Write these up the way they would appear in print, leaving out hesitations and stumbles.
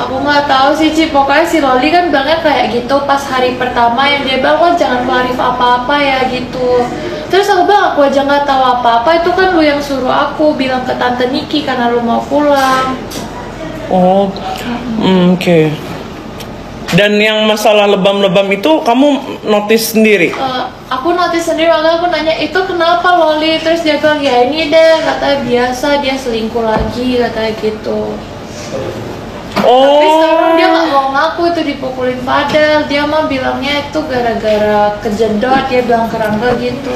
Aku nggak tahu sih Ci, pokoknya si Loli kan bilangnya kayak gitu pas hari pertama yang dia bilang kan jangan kelarif apa-apa ya gitu. Terus aku bilang aku aja nggak tahu apa-apa, itu kan lu yang suruh aku bilang ke Tante Niki karena lu mau pulang. Oh, oke. Dan yang masalah lebam-lebam itu kamu notice sendiri? Aku notice sendiri, makanya aku nanya itu kenapa Loli, terus dia bilang ya ini deh, katanya biasa dia selingkuh lagi, katanya gitu. Tapi sekarang dia nggak mau ngaku itu dipukulin Fadel, dia mah bilangnya itu gara-gara kejedot, dia bilang ke Rangga gitu.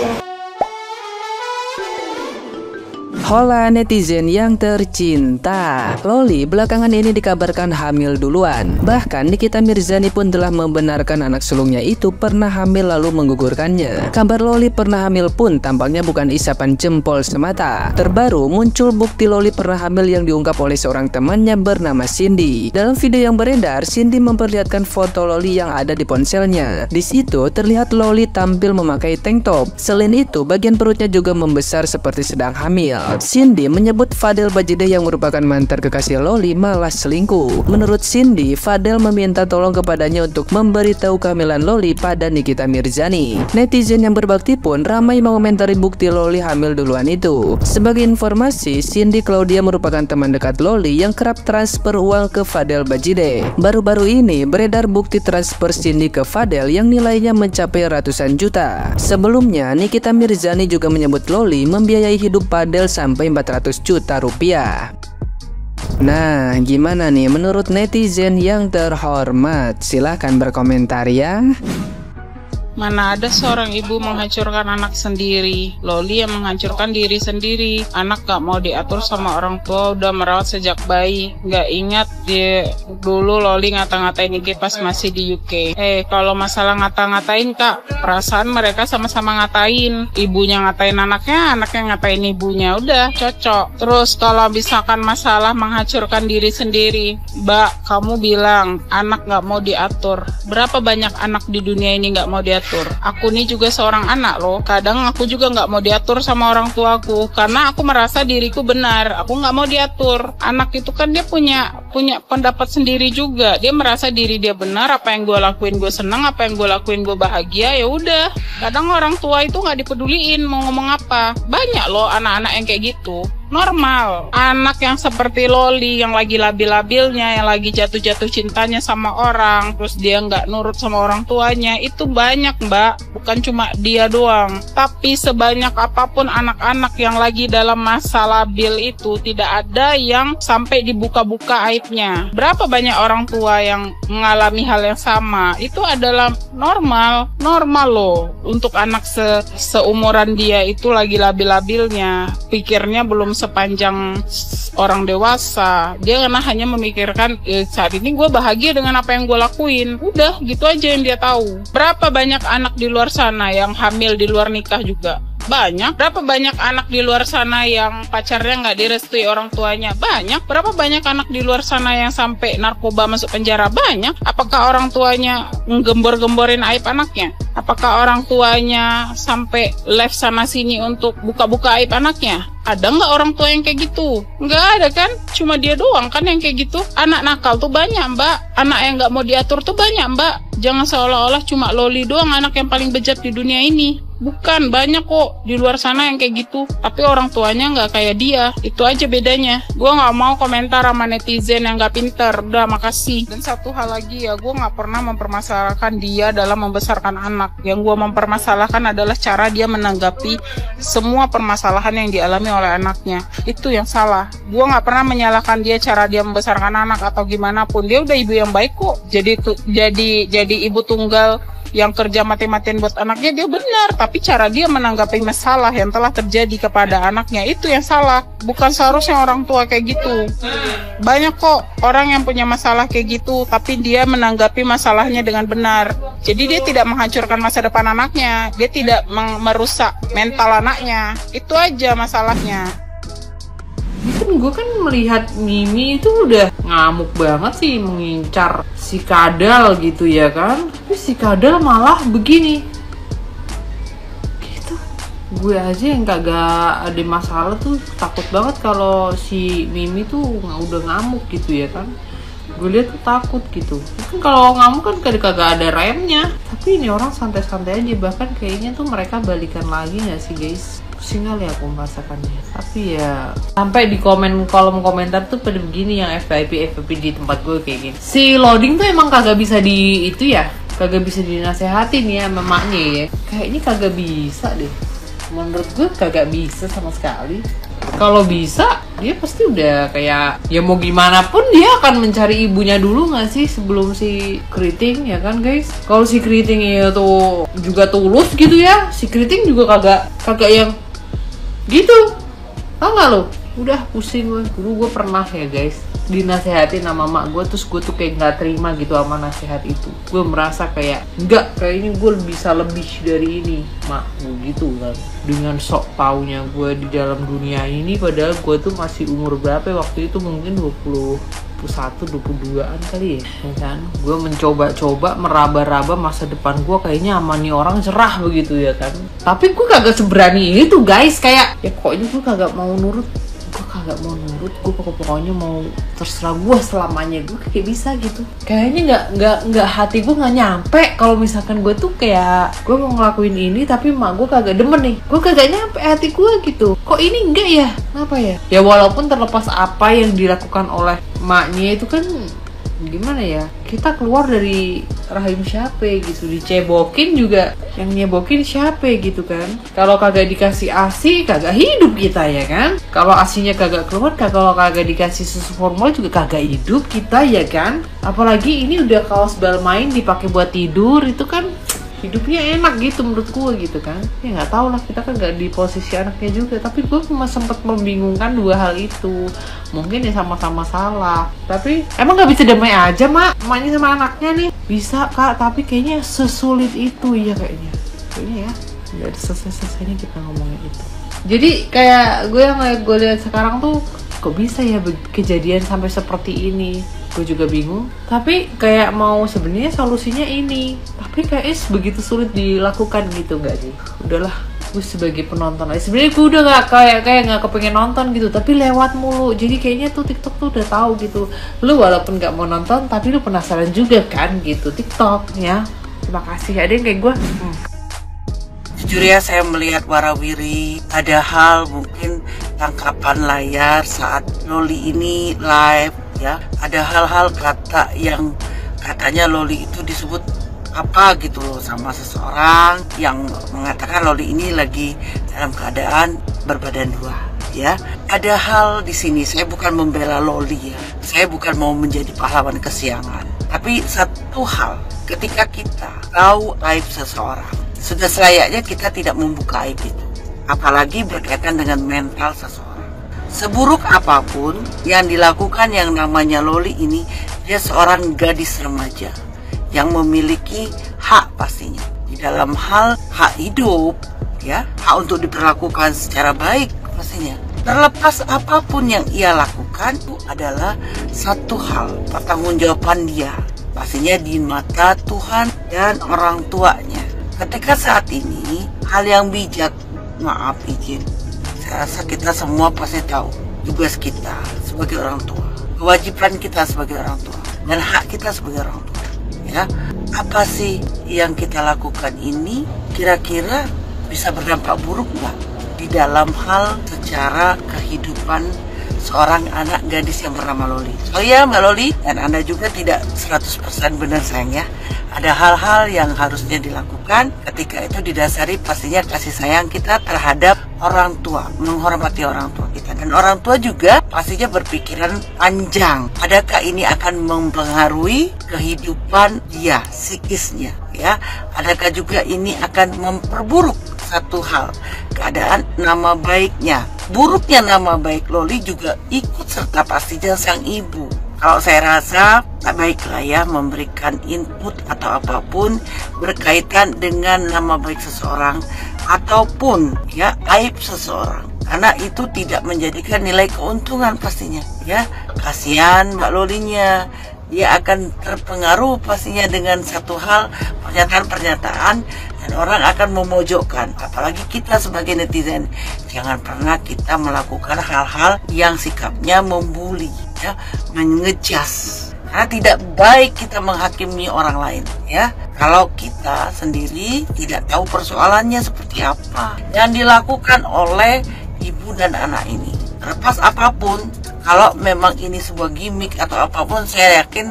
Hola netizen yang tercinta, Loli belakangan ini dikabarkan hamil duluan. Bahkan Nikita Mirzani pun telah membenarkan anak sulungnya itu pernah hamil lalu menggugurkannya. Kabar Loli pernah hamil pun tampaknya bukan isapan jempol semata. Terbaru muncul bukti Loli pernah hamil yang diungkap oleh seorang temannya bernama Cindy. Dalam video yang beredar, Cindy memperlihatkan foto Loli yang ada di ponselnya. Di situ terlihat Loli tampil memakai tank top. Selain itu, bagian perutnya juga membesar seperti sedang hamil. Cindy menyebut Fadel Bajide yang merupakan mantan kekasih Loli malah selingkuh. Menurut Cindy, Fadel meminta tolong kepadanya untuk memberitahu kehamilan Loli pada Nikita Mirzani. Netizen yang berbakti pun ramai mengomentari bukti Loli hamil duluan itu. Sebagai informasi, Cindy Claudia merupakan teman dekat Loli yang kerap transfer uang ke Fadel Bajide. Baru-baru ini beredar bukti transfer Cindy ke Fadel yang nilainya mencapai ratusan juta. Sebelumnya, Nikita Mirzani juga menyebut Loli membiayai hidup Fadel sampai 400 juta rupiah. Nah, gimana nih menurut netizen yang terhormat? Silahkan berkomentar ya. Mana ada seorang ibu menghancurkan anak sendiri. Loli yang menghancurkan diri sendiri. Anak gak mau diatur sama orang tua, udah merawat sejak bayi. Gak ingat dia dulu Loli ngata-ngatain Niki pas masih di UK. Kalau masalah ngata-ngatain kak, perasaan mereka sama-sama ngatain. Ibunya ngatain anaknya, anaknya ngatain ibunya. Udah cocok. Terus kalau misalkan masalah menghancurkan diri sendiri, Mbak, kamu bilang anak gak mau diatur. Berapa banyak anak di dunia ini gak mau diatur? Aku nih juga seorang anak loh. Kadang aku juga nggak mau diatur sama orang tuaku karena aku merasa diriku benar. Aku nggak mau diatur. Anak itu kan dia punya pendapat sendiri juga. Dia merasa diri dia benar. Apa yang gue lakuin gue senang. Apa yang gue lakuin gue bahagia. Ya udah. Kadang orang tua itu nggak dipeduliin mau ngomong apa. Banyak loh anak-anak yang kayak gitu. Normal. Anak yang seperti Loli yang lagi labil-labilnya, yang lagi jatuh-jatuh cintanya sama orang, terus dia nggak nurut sama orang tuanya, itu banyak mbak, bukan cuma dia doang. Tapi sebanyak apapun anak-anak yang lagi dalam masa labil itu, tidak ada yang sampai dibuka-buka aibnya. Berapa banyak orang tua yang mengalami hal yang sama, itu adalah normal loh. Untuk anak seumuran dia itu lagi labil-labilnya, pikirnya belum sepanjang orang dewasa. Dia karena hanya memikirkan saat ini gue bahagia dengan apa yang gue lakuin. Udah gitu aja yang dia tahu. Berapa banyak anak di luar sana yang hamil di luar nikah juga? Banyak. Berapa banyak anak di luar sana yang pacarnya nggak direstui orang tuanya? Banyak. Berapa banyak anak di luar sana yang sampai narkoba masuk penjara? Banyak. Apakah orang tuanya menggembor-gemborin aib anaknya? Apakah orang tuanya sampai live sana sini untuk buka-buka aib anaknya? Ada nggak orang tua yang kayak gitu? Nggak ada kan? Cuma dia doang kan yang kayak gitu. Anak nakal tuh banyak mbak. Anak yang nggak mau diatur tuh banyak mbak. Jangan seolah-olah cuma Loli doang anak yang paling bejat di dunia ini. Bukan, banyak kok di luar sana yang kayak gitu. Tapi orang tuanya nggak kayak dia. Itu aja bedanya. Gue nggak mau komentar sama netizen yang nggak pinter. Udah, makasih. Dan satu hal lagi ya, gue nggak pernah mempermasalahkan dia dalam membesarkan anak. Yang gue mempermasalahkan adalah cara dia menanggapi semua permasalahan yang dialami oleh anaknya. Itu yang salah. Gue nggak pernah menyalahkan dia cara dia membesarkan anak atau gimana pun. Dia udah ibu yang baik kok. Jadi ibu tunggal yang kerja mati-matian buat anaknya, dia benar. Tapi cara dia menanggapi masalah yang telah terjadi kepada anaknya, itu yang salah. Bukan seharusnya orang tua kayak gitu. Banyak kok orang yang punya masalah kayak gitu, tapi dia menanggapi masalahnya dengan benar. Jadi dia tidak menghancurkan masa depan anaknya. Dia tidak merusak mental anaknya. Itu aja masalahnya. Kan gue kan melihat Mimi itu udah ngamuk banget sih mengincar si Kadal gitu ya kan. Tapi si Kadal malah begini gitu. Gue aja yang kagak ada masalah tuh takut banget kalau si Mimi tuh udah ngamuk gitu ya kan. gue lihat tuh takut gitu. Mungkin kalau ngamuk kan kagak ada remnya, tapi ini orang santai-santai aja. Bahkan kayaknya tuh mereka balikan lagi nggak sih guys? Pusing kali aku merasakannya. Tapi ya sampai di kolom komentar tuh pada begini yang FYP di tempat gue kayak gini. Si loading tuh emang kagak bisa di itu ya, kagak bisa dinasehatin ya mamanya ya. Kayaknya kagak bisa deh. Menurut gue kagak bisa sama sekali. Kalau bisa dia pasti udah kayak ya mau gimana pun dia akan mencari ibunya dulu nggak sih sebelum si Keriting ya kan guys. Kalau si Keriting itu juga tulus gitu ya, si Keriting juga kagak yang gitu, tau nggak lo? Udah pusing gue. Dulu gue pernah ya guys dinasehatin sama mak gue, terus gue tuh kayak nggak terima gitu sama nasihat itu. Gue merasa kayak enggak, kayaknya gue bisa lebih dari ini mak gue gitu kan. Dengan sok taunya gue di dalam dunia ini, padahal gue tuh masih umur berapa waktu itu, mungkin 22-an kali ya kan. Gue mencoba-coba meraba-raba masa depan gue, kayaknya sama nih orang cerah begitu ya kan. Tapi gue kagak seberani itu guys, kayak ya pokoknya gue kagak mau nurut. Gue pokoknya mau terserah gue selamanya. Gue kayak bisa gitu. Kayaknya nggak hati gue nggak nyampe kalau misalkan gue tuh kayak gue mau ngelakuin ini tapi mak gue kagak demen nih. Gue kagak nyampe hati gue gitu. Kok ini enggak ya? Kenapa ya? Ya walaupun terlepas apa yang dilakukan oleh maknya itu kan gimana ya, kita keluar dari rahim siapa gitu, dicebokin juga yang nyebokin siapa gitu kan. Kalau kagak dikasih ASI kagak hidup kita ya kan. Kalau ASInya kagak keluar, kalau kagak dikasih susu formula juga kagak hidup kita ya kan. Apalagi ini udah kaos Balmain dipakai buat tidur, itu kan hidupnya enak gitu menurut gue gitu kan. Ya nggak tahu lah, kita kan nggak di posisi anaknya juga, tapi gue cuma sempat membingungkan dua hal itu. Mungkin ya sama-sama salah, tapi emang nggak bisa damai aja emaknya sama anaknya nih. Bisa kak, tapi kayaknya sesulit itu ya kayaknya ya nggak ada selesai-selesainya kita ngomongin itu. Jadi kayak gue lihat sekarang tuh kok bisa ya kejadian sampai seperti ini. Gue juga bingung, tapi kayak mau sebenarnya solusinya ini, tapi kayak begitu sulit dilakukan gitu nggak sih? Udahlah, gue sebagai penonton aja. Sebenarnya gue udah kayak nggak kepengen nonton gitu, tapi lewat mulu. Jadi kayaknya tuh TikTok tuh udah tahu gitu. Lu walaupun nggak mau nonton, tapi lu penasaran juga kan gitu TikTok ya. Terima kasih. Ada yang kayak gue. Jujur ya, saya melihat warawiri ada hal mungkin tangkapan layar saat Loli ini live ya, ada hal-hal kata yang katanya Loli itu disebut apa gitu loh sama seseorang yang mengatakan Loli ini lagi dalam keadaan berbadan dua ya. Ada hal di sini, saya bukan membela Loli ya, saya bukan mau menjadi pahlawan kesiangan, tapi satu hal, ketika kita tahu aib seseorang, sudah selayaknya kita tidak membuka aib itu, apalagi berkaitan dengan mental seseorang. Seburuk apapun yang dilakukan yang namanya Loli ini, dia seorang gadis remaja yang memiliki hak pastinya di dalam hal hak hidup ya, hak untuk diperlakukan secara baik pastinya. Terlepas apapun yang ia lakukan, itu adalah satu hal pertanggungjawaban dia pastinya di mata Tuhan dan orang tuanya. Ketika saat ini hal yang bijak, maaf izin, saya rasa kita semua pasti tahu tugas kita sebagai orang tua, kewajiban kita sebagai orang tua, dan hak kita sebagai orang tua ya. Apa sih yang kita lakukan ini kira-kira bisa berdampak buruk nggak di dalam hal secara kehidupan seorang anak gadis yang bernama Loli? Oh ya Mbak Loli, dan Anda juga tidak 100% benar sayang ya. Ada hal-hal yang harusnya dilakukan ketika itu didasari pastinya kasih sayang kita terhadap orang tua, menghormati orang tua kita. Dan orang tua juga pastinya berpikiran panjang, adakah ini akan mempengaruhi kehidupan dia, psikisnya ya, adakah juga ini akan memperburuk satu hal, keadaan nama baiknya. Buruknya nama baik Loli juga ikut serta pastinya sang ibu. Kalau saya rasa tak baiklah ya memberikan input atau apapun berkaitan dengan nama baik seseorang ataupun ya aib seseorang, karena itu tidak menjadikan nilai keuntungan pastinya ya. Kasihan Mbak Lolinya, dia akan terpengaruh pastinya dengan satu hal, pernyataan-pernyataan, dan orang akan memojokkan. Apalagi kita sebagai netizen, jangan pernah kita melakukan hal-hal yang sikapnya membuli ya, mengejas Karena tidak baik kita menghakimi orang lain, ya. Kalau kita sendiri tidak tahu persoalannya seperti apa yang dilakukan oleh ibu dan anak ini. Terlepas apapun, kalau memang ini sebuah gimmick atau apapun, saya yakin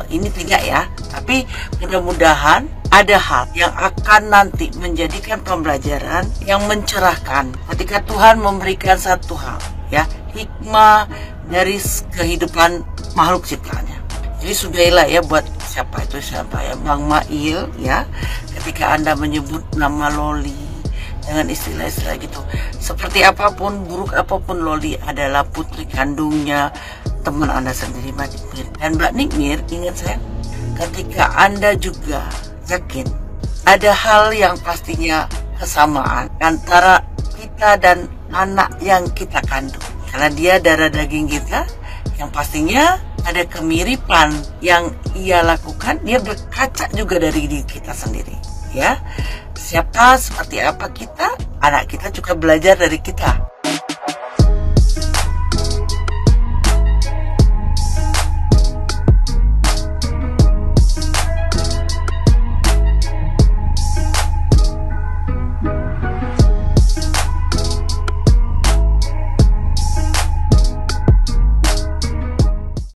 ini tidak ya. Tapi mudah-mudahan ada hal yang akan nanti menjadikan pembelajaran yang mencerahkan ketika Tuhan memberikan satu hal, ya, hikmah dari kehidupan makhluk ciptaannya. Jadi sudahlah ya buat siapa ya, Bang Mail ya, ketika Anda menyebut nama Loli dengan istilah-istilah gitu, seperti apapun, buruk apapun, Loli adalah putri kandungnya teman Anda sendiri, Mbak Nikmir. Dan Mbak Nikmir, ingat saya, ketika Anda juga yakin ada hal yang pastinya kesamaan antara kita dan anak yang kita kandung, karena dia darah daging kita, yang pastinya ada kemiripan yang ia lakukan, dia berkaca juga dari diri kita sendiri, ya. Siapa seperti apa kita, anak kita juga belajar dari kita.